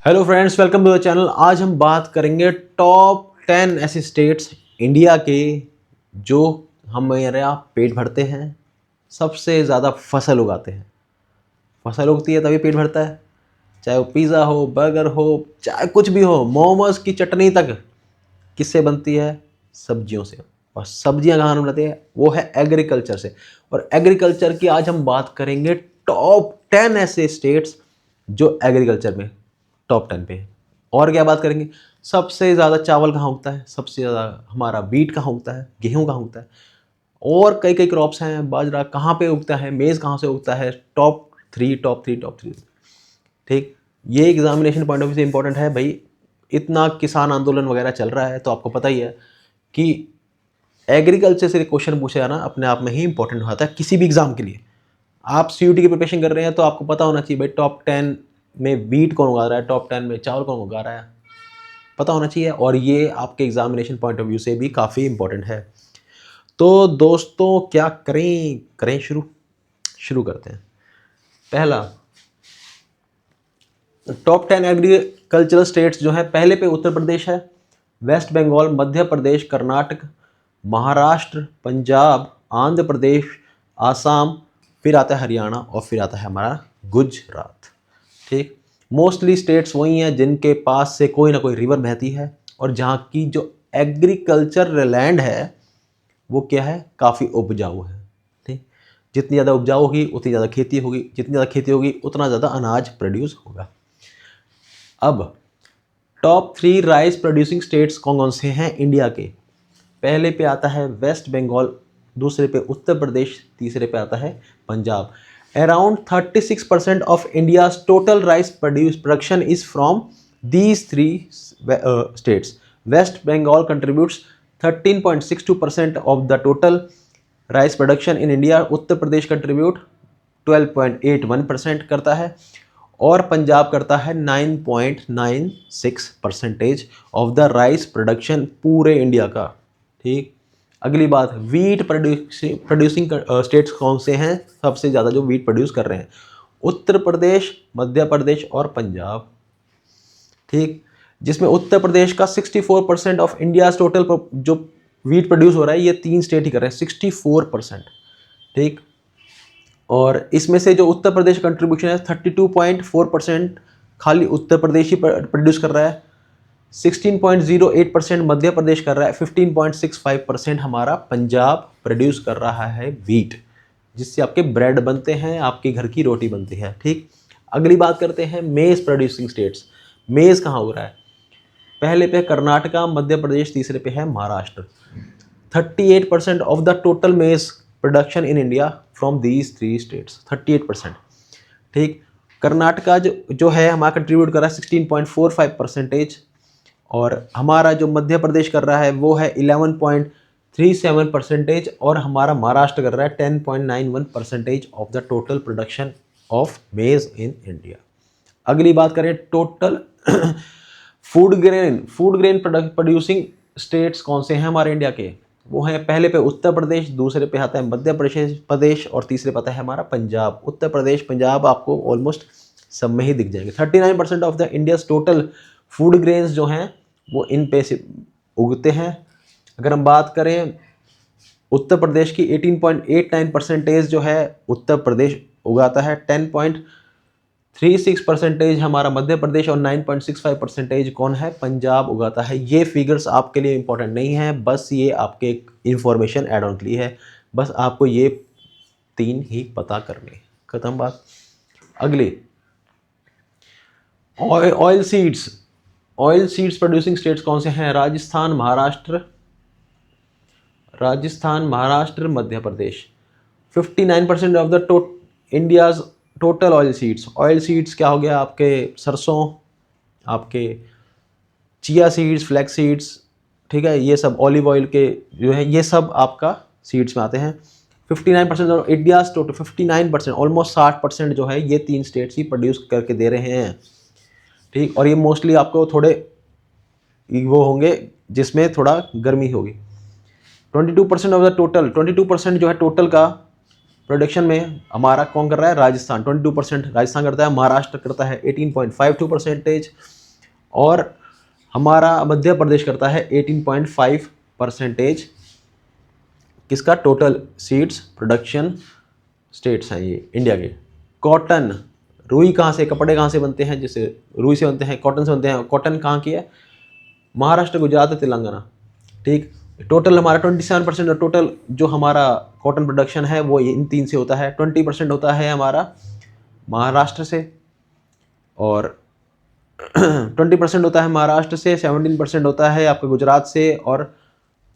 Hello friends, welcome to the channel. आज हम बात करेंगे टॉप 10 ऐसे स्टेट्स इंडिया के जो हमारा पेट भरते हैं, सबसे ज़्यादा फसल उगाते हैं। फसल उगती है तभी पेट भरता है, चाहे वो पिज़्ज़ा हो, बर्गर हो, चाहे कुछ भी हो। मोमोज की चटनी तक किससे बनती है? सब्जियों से। और सब्जियां कहाँ बनती है? वो है एग्रीकल्चर से। और एग्रीकल्चर की आज हम बात करेंगे टॉप 10 ऐसे स्टेट्स जो एग्रीकल्चर में टॉप 10 पे है। और क्या बात करेंगे? सबसे ज़्यादा चावल कहाँ उगता है, सबसे ज़्यादा हमारा व्हीट कहाँ उगता है, गेहूँ कहाँ उगता है, और कई कई क्रॉप्स हैं, बाजरा कहाँ पे उगता है, मेज़ कहाँ से उगता है। Top three. ठीक, ये एग्जामिनेशन पॉइंट ऑफ व्यू से इंपॉर्टेंट है भाई। इतना किसान आंदोलन वगैरह चल रहा है तो आपको पता ही है कि एग्रीकल्चर से क्वेश्चन पूछा जाना अपने आप में ही इंपॉर्टेंट होता है किसी भी एग्जाम के लिए। आप सीयूटी की प्रिपरेशन कर रहे हैं तो आपको पता होना चाहिए भाई टॉप 10 में व्हीट कौन उगा रहा है, टॉप 10 में चावल कौन उगा रहा है, पता होना चाहिए। और ये आपके एग्जामिनेशन पॉइंट ऑफ व्यू से भी काफ़ी इंपॉर्टेंट है। तो दोस्तों क्या करें शुरू करते हैं। पहला, टॉप 10 एग्रीकल्चरल स्टेट्स जो है, पहले पे उत्तर प्रदेश है, वेस्ट बंगाल, मध्य प्रदेश, कर्नाटक, महाराष्ट्र, पंजाब, आंध्र प्रदेश, आसाम, फिर आता है हरियाणा और फिर आता है हमारा गुजरात। ठीक, मोस्टली स्टेट्स वही हैं जिनके पास से कोई ना कोई रिवर बहती है और जहाँ की जो एग्रीकल्चर लैंड है वो क्या है, काफ़ी उपजाऊ है। ठीक, जितनी ज़्यादा उपजाऊ होगी उतनी ज़्यादा खेती होगी, जितनी ज़्यादा खेती होगी उतना ज़्यादा अनाज प्रोड्यूस होगा। अब टॉप 3 राइस प्रोड्यूसिंग स्टेट्स कौन कौन से हैं इंडिया के? पहले पे आता है वेस्ट बंगाल, दूसरे पे उत्तर प्रदेश, तीसरे पे आता है Punjab. Around 36% of India's total rice production is from these three states. West Bengal contributes 13.62% of the total rice production in India. Uttar Pradesh contribute 12.81% करता है और पंजाब करता है 9.96% ऑफ द राइस प्रोडक्शन पूरे इंडिया का। ठीक, अगली बात, वीट प्रोड्यूसिंग स्टेट्स कौन से हैं सबसे ज़्यादा जो वीट प्रोड्यूस कर रहे हैं? उत्तर प्रदेश, मध्य प्रदेश और पंजाब। ठीक, जिसमें उत्तर प्रदेश का 64% ऑफ इंडिया टोटल जो वीट प्रोड्यूस हो रहा है ये 3 स्टेट ही कर रहे हैं, 64%। ठीक, और इसमें से जो उत्तर प्रदेश कंट्रीब्यूशन है 32.4% खाली उत्तर प्रदेश ही प्रोड्यूस कर रहा है, 16.08% मध्य प्रदेश कर रहा है, 15.65% हमारा पंजाब प्रोड्यूस कर रहा है वीट, जिससे आपके ब्रेड बनते हैं, आपके घर की रोटी बनती है। ठीक, अगली बात करते हैं मेज़ प्रोड्यूसिंग स्टेट्स। मेज़ कहाँ हो रहा है? पहले पे कर्नाटका, मध्य प्रदेश, तीसरे पे है महाराष्ट्र। 38% ऑफ द टोटल मेज़ production in India from these 3 states, 38%। ठीक, कर्नाटका जो है हमारा कंट्रीब्यूट कर रहा है 16.45%, और हमारा जो मध्य प्रदेश कर रहा है वो है 11.37%, और हमारा महाराष्ट्र कर रहा है 10.91% of the total production of मेज इन इंडिया। अगली बात करें total food grain producing states कौन से हैं हमारे इंडिया के? वो हैं पहले पे उत्तर प्रदेश, दूसरे पे आता है मध्य प्रदेश और तीसरे पे आता है हमारा पंजाब। उत्तर प्रदेश, पंजाब आपको ऑलमोस्ट सब में ही दिख जाएंगे। 39% of the India's total food grains जो हैं वो इन पे से उगते हैं। अगर हम बात करें उत्तर प्रदेश की, 18.89% जो है उत्तर प्रदेश उगाता है, 10.36% हमारा मध्य प्रदेश और 9.65% कौन है? पंजाब उगाता है। ये फिगर्स आपके लिए इंपॉर्टेंट नहीं है, बस ये आपके इंफॉर्मेशन एड ऑन के लिए है। बस आपको ये 3 ही पता करने, खत्म बात। अगली, ऑयल सीड्स प्रोड्यूसिंग स्टेट्स कौन से हैं? Rajasthan, Maharashtra, Madhya Pradesh. 59% of the India's total oil seeds क्या हो गया? आपके सरसों, आपके चिया सीड्स, फ्लैक्स सीड्स, ठीक है, ये सब ऑलिव ऑयल के जो है ये सब आपका सीड्स में आते हैं। 59% और इंडियाज टोटल 59%, ऑलमोस्ट 60% जो है ये 3 स्टेट्स ही प्रोड्यूस करके दे रहे हैं। ठीक, और ये मोस्टली आपको थोड़े वो होंगे जिसमें थोड़ा गर्मी होगी। 22% ऑफ द टोटल, 22% जो है टोटल का प्रोडक्शन में हमारा कौन कर रहा है? राजस्थान 22% राजस्थान करता है, महाराष्ट्र करता है 18.52%, और हमारा मध्य प्रदेश करता है 18.5%। किसका? टोटल सीड्स प्रोडक्शन स्टेट्स हैं ये इंडिया के। कॉटन, रुई कहाँ से, कपड़े कहाँ से बनते हैं? जैसे रुई से बनते हैं, कॉटन से बनते हैं। कॉटन कहाँ की है? महाराष्ट्र, गुजरात, तेलंगाना। ठीक, टोटल हमारा 27%, और टोटल जो हमारा कॉटन प्रोडक्शन है वो इन तीन से होता है। 20% होता है हमारा महाराष्ट्र से, और 20% होता है महाराष्ट्र से, 17% होता है आपका गुजरात से, और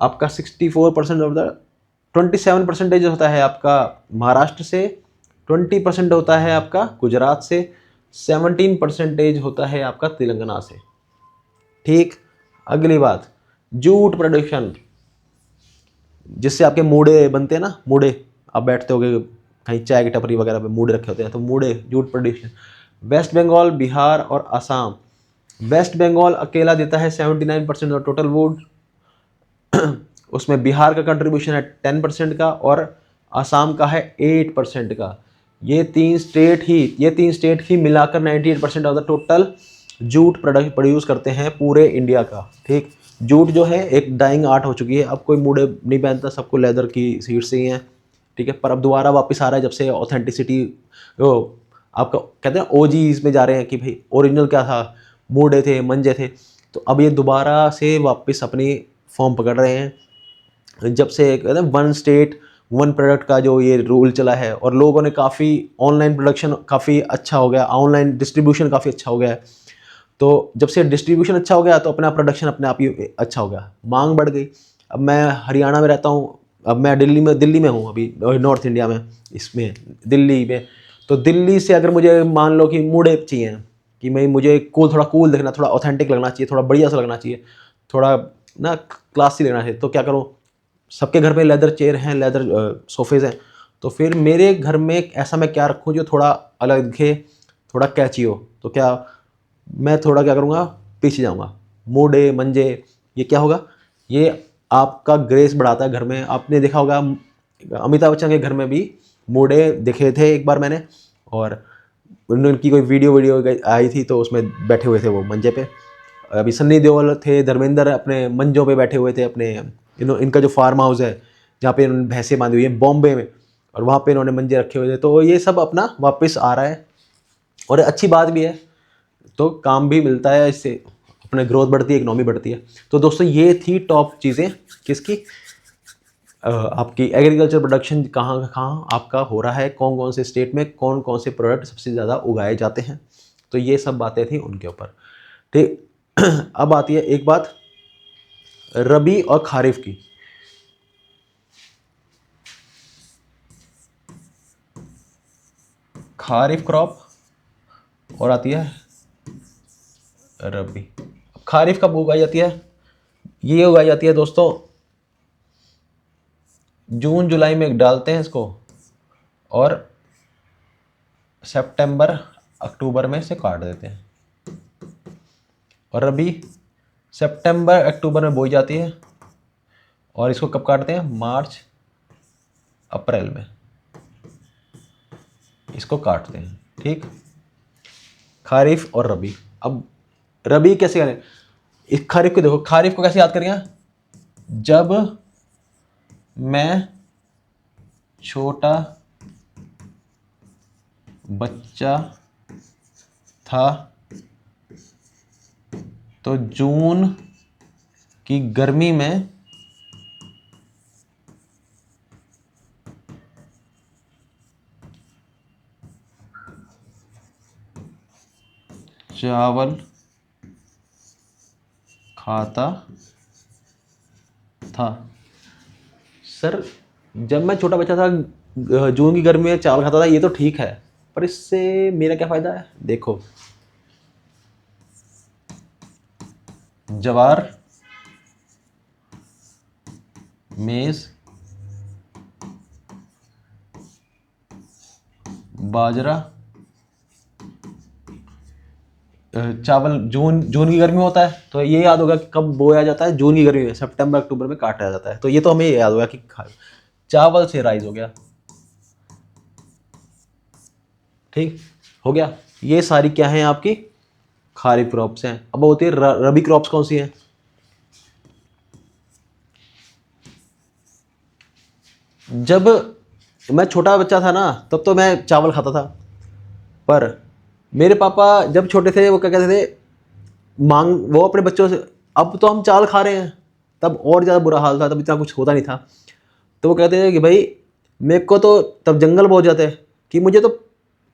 आपका 64% होता है, 27% होता है आपका महाराष्ट्र से, 20% होता है आपका गुजरात से, 17% होता है आपका तेलंगाना से। ठीक, अगली बात, जूट प्रोडक्शन, जिससे आपके मूड़े बनते हैं ना, मूड़े, आप बैठते होगे कहीं चाय की टपरी वगैरह पे मूड़े रखे होते हैं, तो मूड़े, जूट प्रोडक्शन। वेस्ट बंगाल, बिहार और असम। वेस्ट बंगाल अकेला देता है 79% ऑफ टोटल वुड, उसमें बिहार का कंट्रीब्यूशन है 10% का, और असम का है 8% का। ये तीन स्टेट ही मिलाकर 98% of the total jute product produce करते हैं पूरे इंडिया का। ठीक, जूट जो है एक डाइंग आर्ट हो चुकी है, अब कोई मूड़े नहीं पहनता, सबको लेदर की सीट से ही हैं। ठीक है, पर अब दोबारा वापस आ रहा है, जब से ऑथेंटिसिटी आपका कहते हैं ओजीज में जा रहे हैं कि भाई ओरिजिनल क्या था, मूड़े थे, मंजे थे, तो अब ये दोबारा से वापस अपनी फॉर्म पकड़ रहे हैं। जब से कहते हैं वन स्टेट वन प्रोडक्ट का जो ये रूल चला है, और लोगों ने काफ़ी ऑनलाइन प्रोडक्शन काफ़ी अच्छा हो गया, ऑनलाइन डिस्ट्रीब्यूशन काफ़ी अच्छा हो गया है, तो जब से डिस्ट्रीब्यूशन अच्छा हो गया तो अपना प्रोडक्शन अपने आप ही अच्छा हो गया, मांग बढ़ गई। अब मैं हरियाणा में रहता हूँ, अब मैं दिल्ली में हूँ अभी, नॉर्थ इंडिया में, इसमें दिल्ली में, तो दिल्ली से अगर मुझे मान लो कि मूड़े चाहिए कि मैं मुझे थोड़ा कूल दिखना, थोड़ा ऑथेंटिक लगना चाहिए, थोड़ा बढ़िया सा लगना चाहिए, थोड़ा ना क्लासी लगना चाहिए, तो क्या करूँ? सबके घर में लेदर चेयर हैं, लेदर सोफेज हैं, तो फिर मेरे घर में ऐसा मैं क्या रखूँ जो थोड़ा अलग दिखे, थोड़ा कैची हो, तो क्या मैं थोड़ा क्या करूँगा? पीछे जाऊँगा। मूडे, मंजे, ये क्या होगा? ये आपका ग्रेस बढ़ाता है घर में। आपने देखा होगा अमिताभ बच्चन के घर में भी मूडे दिखे थे एक बार मैंने, और उनकी कोई वीडियो आई थी तो उसमें बैठे हुए थे वो मंजे पे। अभी सन्नी देओल थे, धर्मेंद्र अपने मंजों पे बैठे हुए थे अपने, इनका जो फार्म हाउस है जहाँ पे इन्होंने भैंसें बांधी हुई है बॉम्बे में, और वहाँ पे इन्होंने मंजे रखे हुए थे। तो ये सब अपना वापस आ रहा है, और अच्छी बात भी है, तो काम भी मिलता है इससे, अपने ग्रोथ बढ़ती है, इकोनॉमी बढ़ती है। तो दोस्तों ये थी टॉप चीज़ें किसकी, आपकी एग्रीकल्चर प्रोडक्शन कहाँ कहाँ आपका हो रहा है, कौन कौन से स्टेट में कौन कौन से प्रोडक्ट सबसे ज़्यादा उगाए जाते हैं। तो ये सब बातें थी उनके ऊपर। ठीक, अब आती है एक बात रबी और खारिफ की। खारिफ क्रॉप और आती है रबी। खारिफ कब उगाई जाती है? ये उगाई जाती है दोस्तों जून जुलाई में डालते हैं इसको, और सितंबर अक्टूबर में से काट देते हैं। और रबी सितंबर अक्टूबर में बोई जाती है, और इसको कब काटते हैं? मार्च अप्रैल में इसको काटते हैं। ठीक, खारिफ और रबी। अब रबी कैसे करें? इस खारिफ को देखो, खारिफ को कैसे याद करेंगे? जब मैं छोटा बच्चा था तो जून की गर्मी में चावल खाता था। सर जब मैं छोटा बच्चा था जून की गर्मी में चावल खाता था, ये तो ठीक है, पर इससे मेरा क्या फ़ायदा है? देखो, ज्वार, मेज़, बाजरा, चावल जून की गर्मी में होता है, तो ये याद होगा कि कब बोया जाता है? जून की गर्मी में, सितंबर अक्टूबर में काटा जाता है। तो ये तो हमें याद होगा कि चावल से राइस हो गया, ठीक हो गया। ये सारी क्या है आपकी खारिफ क्रॉप्स हैं। अब होती है रबी क्रॉप्स कौन सी हैं? जब मैं छोटा बच्चा था ना तब तो मैं चावल खाता था, पर मेरे पापा जब छोटे थे वो क्या कहते थे, मांग वो अपने बच्चों से, अब तो हम चावल खा रहे हैं, तब और ज़्यादा बुरा हाल था, तब इतना कुछ होता नहीं था। तो वो कहते थे कि भाई मेरे को तो तब जंगल बहुत जाते हैं कि मुझे तो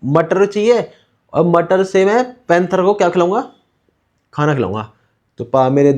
मटर चाहिए, और मटर से मैं पैंथर को क्या खिलाऊंगा, खाना खिलाऊंगा। तो मेरे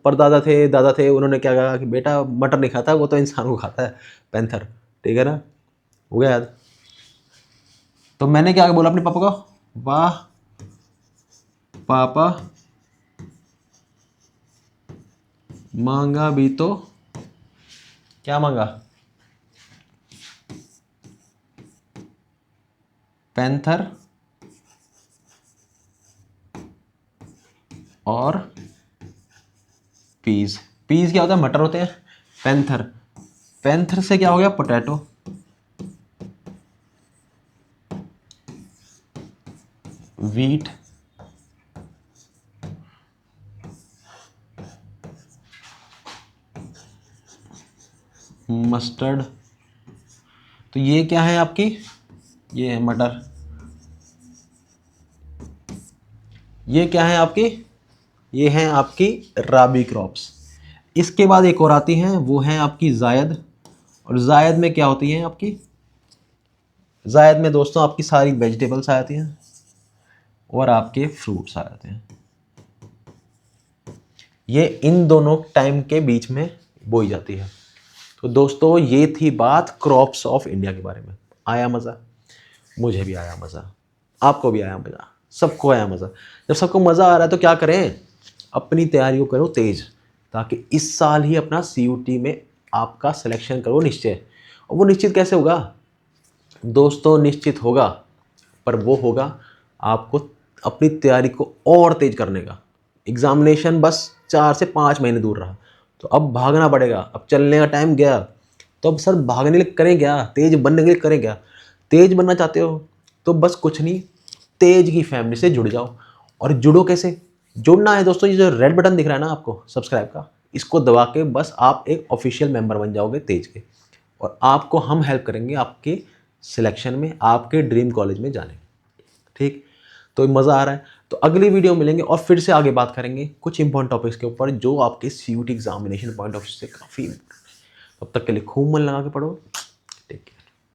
परदादा थे, दादा थे, उन्होंने क्या कहा कि बेटा मटर नहीं खाता, वो तो इंसान को खाता है पैंथर। ठीक है ना, हो गया याद। तो मैंने क्या बोला अपने पापा को, वाह पापा मांगा भी तो, क्या मांगा, पैंथर और पीज। पीज क्या होता है, मटर होते हैं। पैंथर, पैंथर से क्या हो गया, पोटैटो। Wheat, mustard. तो ये क्या है आपकी, ये है मटर। ये क्या है आपकी, ये हैं आपकी राबी क्रॉप्स। इसके बाद एक और आती हैं, वो है आपकी जायद। और जायद में क्या होती है आपकी, जायद में दोस्तों आपकी सारी वेजिटेबल्स आ जाती हैं और आपके फ्रूट्स आ जाते हैं। ये इन दोनों टाइम के बीच में बोई जाती है। तो दोस्तों ये थी बात क्रॉप्स ऑफ इंडिया के बारे में। आया मज़ा? मुझे भी आया मज़ा, आपको भी आया मज़ा, सबको आया मज़ा। जब सबको मज़ा आ रहा है तो क्या करें, अपनी तैयारी को करो तेज, ताकि इस साल ही अपना CUT में आपका सिलेक्शन करो निश्चय। और वो निश्चित कैसे होगा दोस्तों, निश्चित होगा, पर वो होगा आपको अपनी तैयारी को और तेज करने का। एग्जामिनेशन बस 4 से 5 महीने दूर रहा, तो अब भागना पड़ेगा। अब चलने का टाइम गया, तो अब सर भागने के लिए करें क्या, तेज बनने के लिए करें क्या। तेज बनना चाहते हो तो बस कुछ नहीं, तेज की फैमिली से जुड़ जाओ। और जुड़ो कैसे, जुड़ना है दोस्तों, ये जो रेड बटन दिख रहा है ना आपको सब्सक्राइब का, इसको दबा के बस आप एक ऑफिशियल मेंबर बन जाओगे तेज के, और आपको हम हेल्प करेंगे आपके सिलेक्शन में, आपके ड्रीम कॉलेज में जाने। ठीक, तो मज़ा आ रहा है। तो अगली वीडियो मिलेंगे और फिर से आगे बात करेंगे कुछ इंपॉर्टेंट टॉपिक्स के ऊपर जो आपके CUT examination point of view से काफ़ी। तब तक के लिए खूब मन लगा के पढ़ो। ठीक है।